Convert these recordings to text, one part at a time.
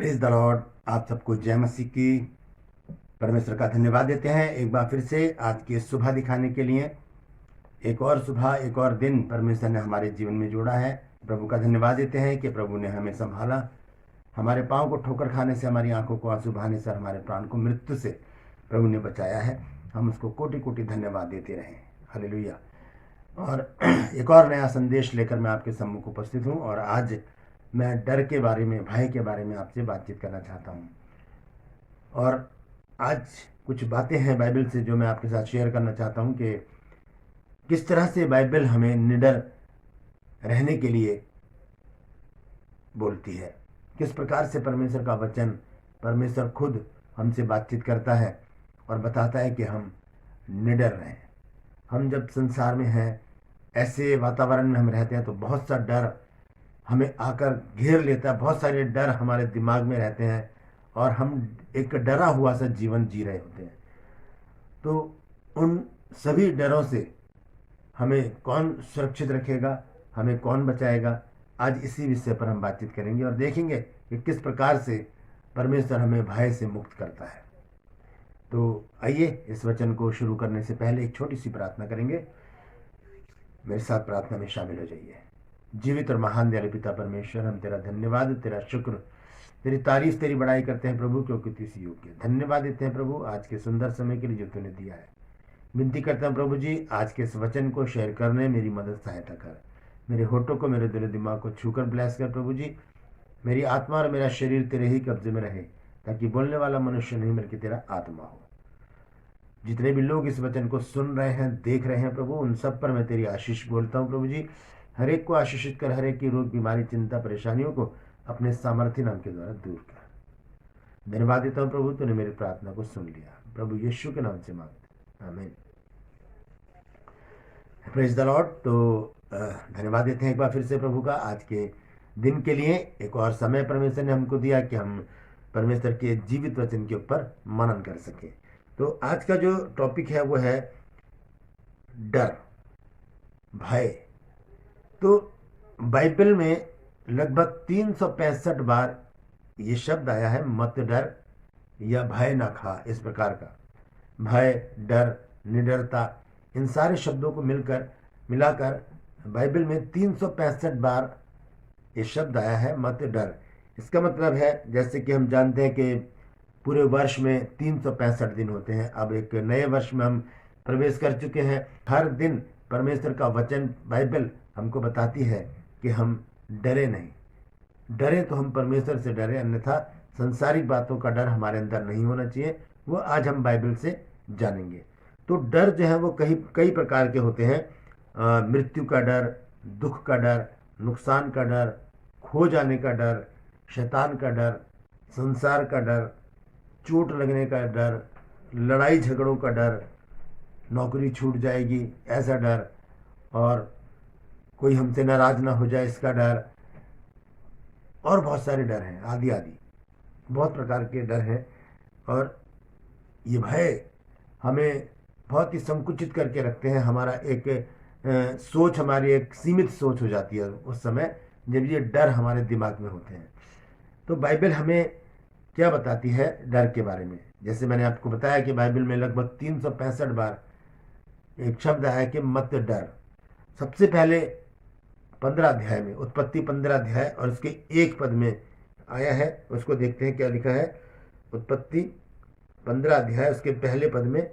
Praise the Lord. आप सबको जय मसीह की। परमेश्वर का धन्यवाद देते हैं एक बार फिर से आज की सुबह दिखाने के लिए। एक और सुबह, एक और दिन परमेश्वर ने हमारे जीवन में जोड़ा है। प्रभु का धन्यवाद देते हैं कि प्रभु ने हमें संभाला, हमारे पाँव को ठोकर खाने से, हमारी आंखों को आंसू बहाने से, हमारे प्राण को मृत्यु से प्रभु ने बचाया है। हम उसको कोटि कोटि धन्यवाद देते रहें। हालेलुया। और एक और नया संदेश लेकर मैं आपके सम्मुख उपस्थित हूँ। और आज मैं डर के बारे में, भय के बारे में आपसे बातचीत करना चाहता हूँ। और आज कुछ बातें हैं बाइबल से जो मैं आपके साथ शेयर करना चाहता हूँ कि किस तरह से बाइबल हमें निडर रहने के लिए बोलती है, किस प्रकार से परमेश्वर का वचन, परमेश्वर खुद हमसे बातचीत करता है और बताता है कि हम निडर रहें। हम जब संसार में हैं, ऐसे वातावरण में हम रहते हैं तो बहुत सा डर हमें आकर घेर लेता है। बहुत सारे डर हमारे दिमाग में रहते हैं और हम एक डरा हुआ सा जीवन जी रहे होते हैं। तो उन सभी डरों से हमें कौन सुरक्षित रखेगा, हमें कौन बचाएगा, आज इसी विषय पर हम बातचीत करेंगे और देखेंगे कि किस प्रकार से परमेश्वर हमें भय से मुक्त करता है। तो आइए इस वचन को शुरू करने से पहले एक छोटी सी प्रार्थना करेंगे। मेरे साथ प्रार्थना में शामिल हो जाइए। जीवित और महान दयालु पिता परमेश्वर, हम तेरा धन्यवाद, तेरा शुक्र, तेरी तारीफ, तेरी बड़ाई करते हैं प्रभु, क्योंकि तू इसी योग्य है। धन्यवाद देते हैं प्रभु आज के सुंदर समय के लिए जो तूने दिया है। विनती करता हूँ प्रभु जी, आज के इस वचन को शेयर करने मेरी मदद सहायता कर। मेरे होठों को, मेरे दिल दिमाग को छूकर ब्लेस कर प्रभु जी। मेरी आत्मा और मेरा शरीर तेरे ही कब्जे में रहे, ताकि बोलने वाला मनुष्य नहीं बल्कि तेरा आत्मा हो। जितने भी लोग इस वचन को सुन रहे हैं, देख रहे हैं प्रभु, उन सब पर मैं तेरी आशीष बोलता हूँ प्रभु जी। हर एक को आशीषित कर, हर एक की रोग, बीमारी, चिंता, परेशानियों को अपने सामर्थ्य नाम के द्वारा दूर कर। धन्यवाद देता हूँ प्रभु, तूने मेरी प्रार्थना को सुन लिया। प्रभु यीशु के नाम से मांगते, आमीन। Praise the Lord. तो धन्यवाद देते हैं एक बार फिर से प्रभु का आज के दिन के लिए। एक और समय परमेश्वर ने हमको दिया कि हम परमेश्वर के जीवित वचन के ऊपर मनन कर सके। तो आज का जो टॉपिक है वो है डर, भय। तो बाइबल में लगभग 365 बार ये शब्द आया है, मत डर या भय ना खा, इस प्रकार का। भय, डर, निडरता, इन सारे शब्दों को मिलाकर बाइबल में 365 बार ये शब्द आया है, मत डर। इसका मतलब है, जैसे कि हम जानते हैं कि पूरे वर्ष में 365 दिन होते हैं। अब एक नए वर्ष में हम प्रवेश कर चुके हैं। हर दिन परमेश्वर का वचन, बाइबल हमको बताती है कि हम डरे नहीं। डरे तो हम परमेश्वर से डरे, अन्यथा संसारिक बातों का डर हमारे अंदर नहीं होना चाहिए। वो आज हम बाइबल से जानेंगे। तो डर जो है वो कई प्रकार के होते हैं। मृत्यु का डर, दुख का डर, नुकसान का डर, खो जाने का डर, शैतान का डर, संसार का डर, चोट लगने का डर, लड़ाई झगड़ों का डर, नौकरी छूट जाएगी ऐसा डर, और कोई हमसे नाराज ना हो जाए इसका डर, और बहुत सारे डर हैं, आदि आदि बहुत प्रकार के डर हैं। और ये भय हमें बहुत ही संकुचित करके रखते हैं। हमारा एक सोच, हमारी एक सीमित सोच हो जाती है उस समय जब ये डर हमारे दिमाग में होते हैं। तो बाइबल हमें क्या बताती है डर के बारे में? जैसे मैंने आपको बताया कि बाइबल में लगभग 365 बार एक शब्द आया कि मत डर। सबसे पहले 15 अध्याय में, उत्पत्ति 15 अध्याय और उसके एक पद में आया है। उसको देखते हैं क्या लिखा है। उत्पत्ति 15 अध्याय उसके पहले पद में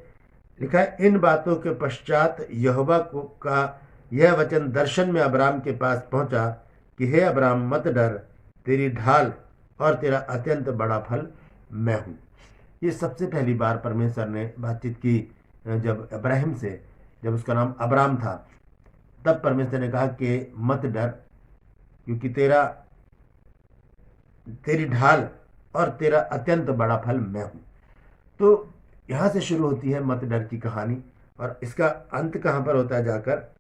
लिखा है, इन बातों के पश्चात यहोवा का यह वचन दर्शन में अब्राम के पास पहुंचा कि हे अब्राम, मत डर, तेरी ढाल और तेरा अत्यंत बड़ा फल मैं हूँ। ये सबसे पहली बार परमेश्वर ने बातचीत की जब अब्राहम से, जब उसका नाम अब्राम था, तब परमेश्वर ने कहा कि मत डर, क्योंकि तेरी ढाल और तेरा अत्यंत बड़ा फल मैं हूँ। तो यहाँ से शुरू होती है मत डर की कहानी। और इसका अंत कहाँ पर होता है जाकर,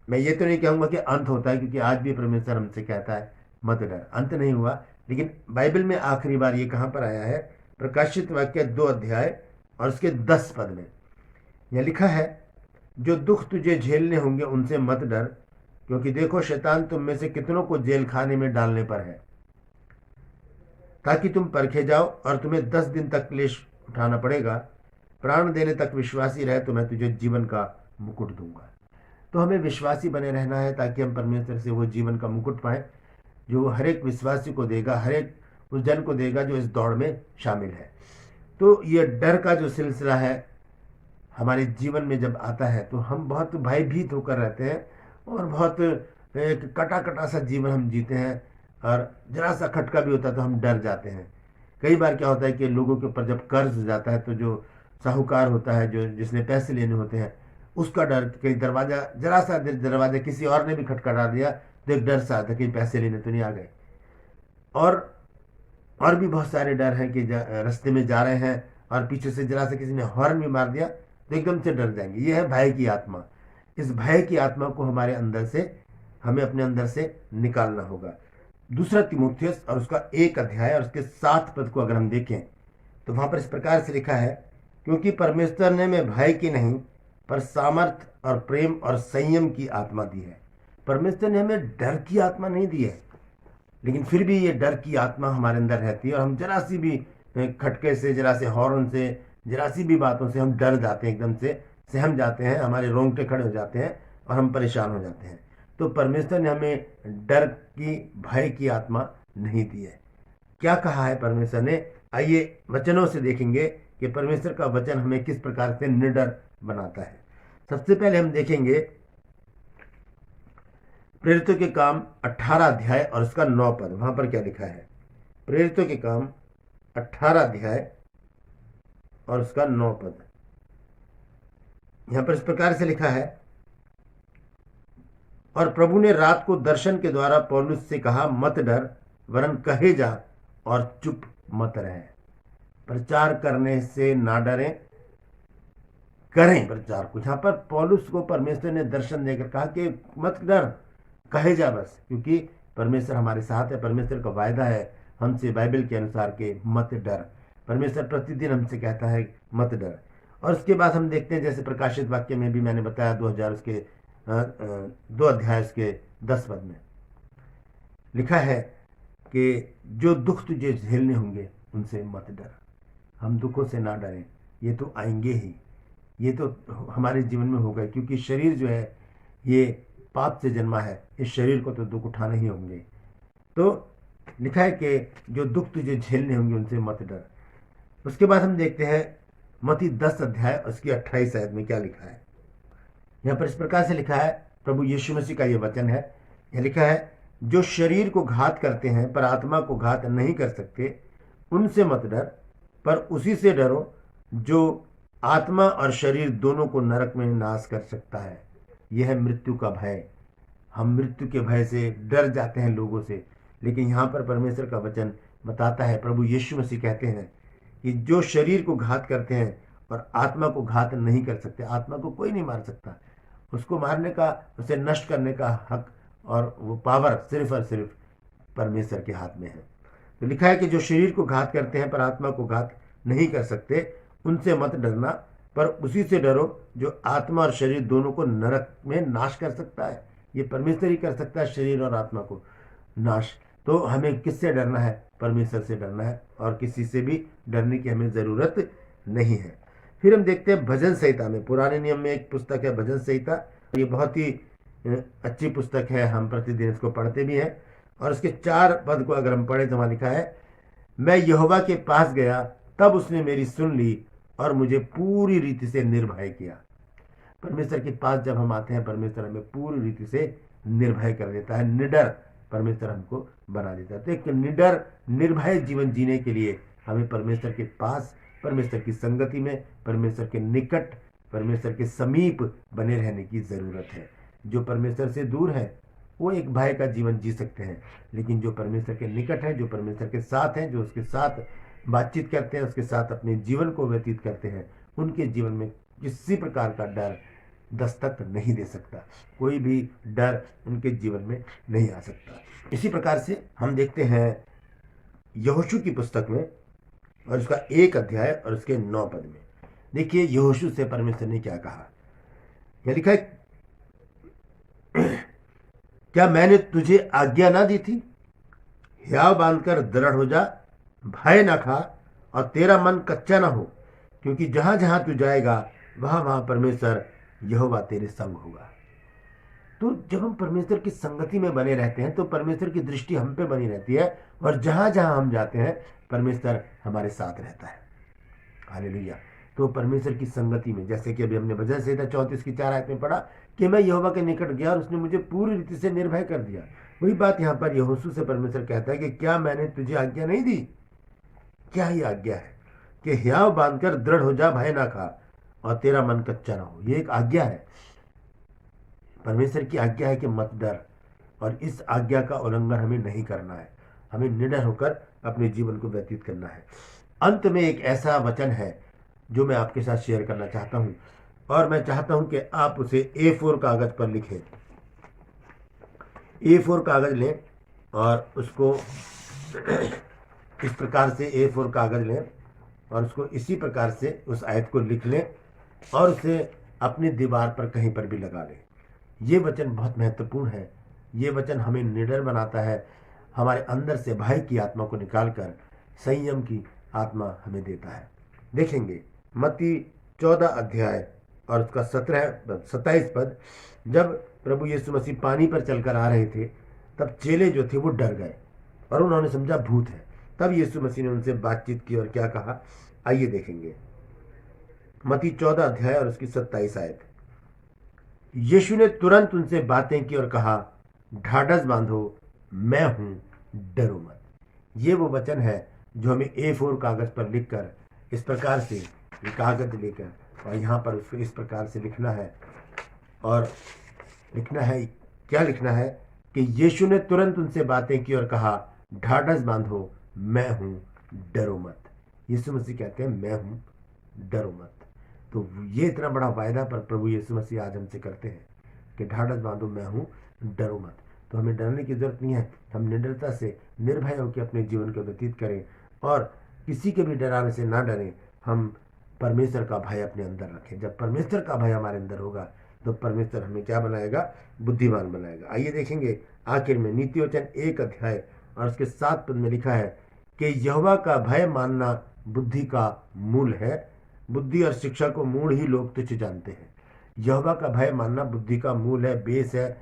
मैं ये तो नहीं कहूँगा कि अंत होता है, क्योंकि आज भी परमेश्वर हमसे कहता है मत डर। अंत नहीं हुआ, लेकिन बाइबल में आखिरी बार ये कहाँ पर आया है? प्रकाशित वाक्य 2 अध्याय और उसके 10 पद में यह लिखा है, जो दुख तुझे झेलने होंगे उनसे मत डर, क्योंकि देखो शैतान तुम में से कितनों को जेल खाने में डालने पर है, ताकि तुम परखे जाओ, और तुम्हें 10 दिन तक क्लेश उठाना पड़ेगा। प्राण देने तक विश्वासी रहे तो मैं तुझे जीवन का मुकुट दूंगा। तो हमें विश्वासी बने रहना है ताकि हम परमेश्वर से वो जीवन का मुकुट पाएं जो वो हर एक विश्वासी को देगा, हर एक उस जन को देगा जो इस दौड़ में शामिल है। तो ये डर का जो सिलसिला है हमारे जीवन में जब आता है तो हम बहुत भयभीत होकर रहते हैं और बहुत एक कटा कटा सा जीवन हम जीते हैं, और जरा सा खटका भी होता है तो हम डर जाते हैं। कई बार क्या होता है कि लोगों के ऊपर जब कर्ज हो जाता है तो जो साहूकार होता है, जो जिसने पैसे लेने होते हैं, उसका डर, कहीं दरवाजा जरा सा दरवाजा किसी और ने भी खटखटा दिया तो एक डर सा आता है कि पैसे लेने तो नहीं आ गए। और भी बहुत सारे डर हैं कि रास्ते में जा रहे हैं और पीछे से जरा सा किसी ने हॉर्न भी मार दिया तो एकदम से डर जाएंगे। यह है भय की आत्मा। इस भय की आत्मा को हमारे अंदर से, हमें अपने अंदर से निकालना होगा। दूसरा तीमुथियुस और उसका 1 अध्याय और उसके 7 पद को अगर हम देखें तो वहां पर इस प्रकार से लिखा है, क्योंकि परमेश्वर ने हमें भय की नहीं पर सामर्थ और प्रेम और संयम की आत्मा दी है। परमेश्वर ने हमें डर की आत्मा नहीं दी है, लेकिन फिर भी ये डर की आत्मा हमारे अंदर रहती है और हम जरा सी भी खटके से, जरा से हॉर्न से, जरा सी भी बातों से हम डर जाते हैं, एकदम से सहम जाते हैं, हमारे रोंगटे खड़े हो जाते हैं और हम परेशान हो जाते हैं। तो परमेश्वर ने हमें डर की, भय की आत्मा नहीं दी है। क्या कहा है परमेश्वर ने? आइए वचनों से देखेंगे कि परमेश्वर का वचन हमें किस प्रकार से निडर बनाता है। सबसे पहले हम देखेंगे प्रेरितों के काम 18 अध्याय और उसका 9 पद। वहां पर क्या लिखा है? प्रेरितों के काम 18 अध्याय और उसका 9 पद। यहां पर इस प्रकार से लिखा है, और प्रभु ने रात को दर्शन के द्वारा पौलुस से कहा, मत डर, वरन कहे जा और चुप मत रहे। प्रचार करने से ना डरें, करें प्रचार को। यहां पर पौलुस को परमेश्वर ने दर्शन देकर कहा कि मत डर, कहे जा बस, क्योंकि परमेश्वर हमारे साथ है। परमेश्वर का वायदा है हमसे बाइबल के अनुसार के मत डर। परमेश्वर प्रतिदिन हमसे कहता है मत डर। और उसके बाद हम देखते हैं, जैसे प्रकाशित वाक्य में भी मैंने बताया 2000 उसके 2 अध्याय उसके 10 पद में लिखा है कि जो दुख तुझे झेलने होंगे उनसे मत डर। हम दुखों से ना डरें, ये तो आएंगे ही, ये तो हमारे जीवन में होगा, क्योंकि शरीर जो है ये पाप से जन्मा है, इस शरीर को तो दुख उठाने ही होंगे। तो लिखा है कि जो दुख तुझे झेलने होंगे उनसे मत डर। उसके बाद हम देखते हैं मत्ती 10 अध्याय उसकी 28 आयत में क्या लिखा है। यहाँ पर इस प्रकार से लिखा है, प्रभु यीशु मसीह का ये वचन है। यह लिखा है, जो शरीर को घात करते हैं पर आत्मा को घात नहीं कर सकते, उनसे मत डर, पर उसी से डरो जो आत्मा और शरीर दोनों को नरक में नाश कर सकता है। यह है मृत्यु का भय। हम मृत्यु के भय से डर जाते हैं लोगों से, लेकिन यहाँ पर परमेश्वर का वचन बताता है, प्रभु यीशु मसीह कहते हैं कि जो शरीर को घात करते हैं और आत्मा को घात नहीं कर सकते। आत्मा को कोई नहीं मार सकता, उसको मारने का, उसे नष्ट करने का हक और वो पावर सिर्फ और सिर्फ परमेश्वर के हाथ में है। तो लिखा है कि जो शरीर को घात करते हैं पर आत्मा को घात नहीं कर सकते, उनसे मत डरना, पर उसी से डरो जो आत्मा और शरीर दोनों को नरक में नाश कर सकता है। ये परमेश्वर ही कर सकता है, शरीर और आत्मा को नाश। तो हमें किससे डरना है? परमेश्वर से डरना है, और किसी से भी डरने की हमें ज़रूरत नहीं है। फिर हम देखते हैं भजन संहिता में, पुराने नियम में एक पुस्तक है भजन संहिता। ये बहुत ही अच्छी पुस्तक है, हम प्रतिदिन इसको पढ़ते भी हैं। और उसके 4 पद को अगर हम पढ़े तो वहाँ लिखा है, मैं यहोवा के पास गया, तब उसने मेरी सुन ली और मुझे पूरी रीति से निर्भय किया। परमेश्वर के पास जब हम आते हैं, परमेश्वर हमें पूरी रीति से निर्भय कर देता है, निडर परमेश्वर हमको बना देता है। तो एक निडर निर्भय जीवन जीने के लिए हमें परमेश्वर के पास, परमेश्वर की संगति में, परमेश्वर के निकट, परमेश्वर के समीप बने रहने की ज़रूरत है। जो परमेश्वर से दूर है वो एक भय का जीवन जी सकते हैं, लेकिन जो परमेश्वर के निकट है, जो परमेश्वर के साथ हैं, जो उसके साथ बातचीत करते हैं, उसके साथ अपने जीवन को व्यतीत करते हैं, उनके जीवन में किसी प्रकार का डर दस्तक नहीं दे सकता। कोई भी डर उनके जीवन में नहीं आ सकता। इसी प्रकार से हम देखते हैं यहोशू की पुस्तक में और उसका 1 अध्याय और उसके 9 पद में। देखिए यहोशू से परमेश्वर ने क्या कहा। यह लिखा है, क्या मैंने तुझे आज्ञा ना दी थी? हियाव बांधकर दृढ़ हो जा, भय ना खा और तेरा मन कच्चा ना हो, क्योंकि जहां जहां तू जाएगा वहां वहां परमेश्वर यहोवा तेरे संग होगा। तो जब हम परमेश्वर की संगति में बने रहते हैं तो परमेश्वर की दृष्टि हम पे बनी रहती है, और जहां जहां हम जाते हैं परमेश्वर हमारे साथ रहता है। हालेलुया। तो परमेश्वर की संगति में, जैसे कि अभी हमने भजन संहिता 34 की 4 आयत में पढ़ा कि मैं यहोवा के निकट गया और उसने मुझे पूरी रीति से निर्भय कर दिया। वही बात यहाँ पर यहोशू से परमेश्वर कहता है कि क्या मैंने तुझे आज्ञा नहीं दी? क्या ही आज्ञा है कि हियाव बांधकर दृढ़ हो जा, भय ना खा और तेरा मन कच्चा ना हो। ये एक आज्ञा है, परमेश्वर की आज्ञा है कि मत डर, और इस आज्ञा का उल्लंघन हमें नहीं करना है। हमें निडर होकर अपने जीवन को व्यतीत करना है। अंत में एक ऐसा वचन है जो मैं आपके साथ शेयर करना चाहता हूं, और मैं चाहता हूं कि आप उसे A4 कागज पर लिखें। A4 कागज लें और उसको इस प्रकार से A4 कागज लें और उसको इसी प्रकार से उस आयत को लिख लें और उसे अपनी दीवार पर कहीं पर भी लगा लें। ये वचन बहुत महत्वपूर्ण है। ये वचन हमें निडर बनाता है, हमारे अंदर से भय की आत्मा को निकालकर संयम की आत्मा हमें देता है। देखेंगे मत्ती 14 अध्याय और उसका 27 पद। जब प्रभु यीशु मसीह पानी पर चलकर आ रहे थे तब चेले जो थे वो डर गए और उन्होंने समझा भूत है। तब यीशु मसीह ने उनसे बातचीत की और क्या कहा, आइए देखेंगे। मत्ती 14 अध्याय और उसकी 27 आयत। यीशु ने तुरंत उनसे बातें की और कहा, ढाढ़स बांधो, मैं हूं, डरो मत। ये वो वचन है जो हमें A4 कागज पर लिखकर इस प्रकार से कागज लेकर और यहाँ पर उसको इस प्रकार से लिखना है। और लिखना है, क्या लिखना है कि यीशु ने तुरंत उनसे बातें की और कहा, ढाढ़स बांधो, मैं हूं, डरो मत। यीशु मसीह कहते हैं मैं हूं, डरो मत। तो ये इतना बड़ा वायदा पर प्रभु यीशु मसीह आज हमसे करते हैं कि ढाढ़स बांधो, मैं हूं, डरो मत। तो हमें डरने की जरूरत नहीं है। हम निडरता से निर्भय होकर अपने जीवन को व्यतीत करें और किसी के भी डराने से ना डरें। हम परमेश्वर का भय अपने अंदर रखें। जब परमेश्वर का भय हमारे अंदर होगा तो परमेश्वर हमें क्या बनाएगा, बुद्धिमान बनाएगा। आइए देखेंगे आखिर में नीति वचन 1 अध्याय और उसके 7 पद में लिखा है कि यहोवा का भय मानना बुद्धि का मूल है, बुद्धि और शिक्षा को मूढ़ ही लोग तुच्छ जानते हैं। यहोवा का भय मानना बुद्धि का मूल है, बेस है,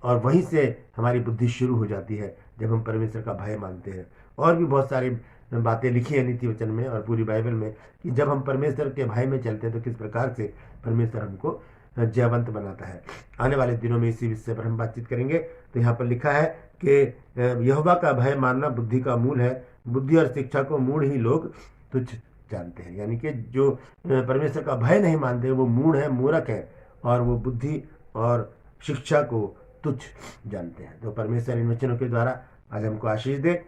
और वहीं से हमारी बुद्धि शुरू हो जाती है जब हम परमेश्वर का भय मानते हैं। और भी बहुत सारी बातें लिखी है नीति वचन में और पूरी बाइबल में कि जब हम परमेश्वर के भय में चलते हैं तो किस प्रकार से परमेश्वर हमको जयवंत बनाता है। आने वाले दिनों में इसी विषय पर हम बातचीत करेंगे। तो यहाँ पर लिखा है कि यहोवा का भय मानना बुद्धि का मूल है, बुद्धि और शिक्षा को मूढ़ ही लोग तुच्छ जानते हैं। यानी कि जो परमेश्वर का भय नहीं मानते वो मूढ़ है, मूर्ख है, और वो बुद्धि और शिक्षा को तुच्छ जानते हैं। तो परमेश्वर इन वचनों के द्वारा आज हमको आशीष दे।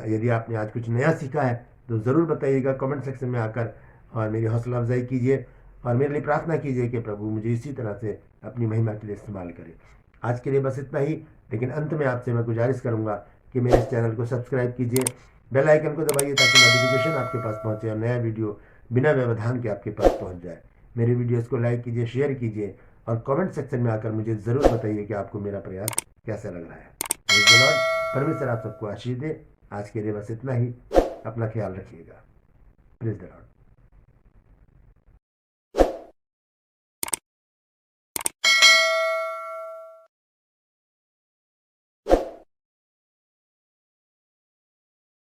यदि आपने आज कुछ नया सीखा है तो ज़रूर बताइएगा कमेंट सेक्शन में आकर, और मेरी हौसला अफजाई कीजिए और मेरे लिए प्रार्थना कीजिए कि प्रभु मुझे इसी तरह से अपनी महिमा के लिए इस्तेमाल करे। आज के लिए बस इतना ही, लेकिन अंत में आपसे मैं गुजारिश करूंगा कि मेरे इस चैनल को सब्सक्राइब कीजिए, बेल आइकन को दबाइए ताकि नोटिफिकेशन आपके पास पहुंचे और नया वीडियो बिना व्यवधान के आपके पास पहुंच जाए। मेरे वीडियोस को लाइक कीजिए, शेयर कीजिए और कमेंट सेक्शन में आकर मुझे ज़रूर बताइए कि आपको मेरा प्रयास कैसा लग रहा है। परमेश्वर आप सबको आशीष दे। आज के लिए बस इतना ही। अपना ख्याल रखिएगा। Praise the Lord.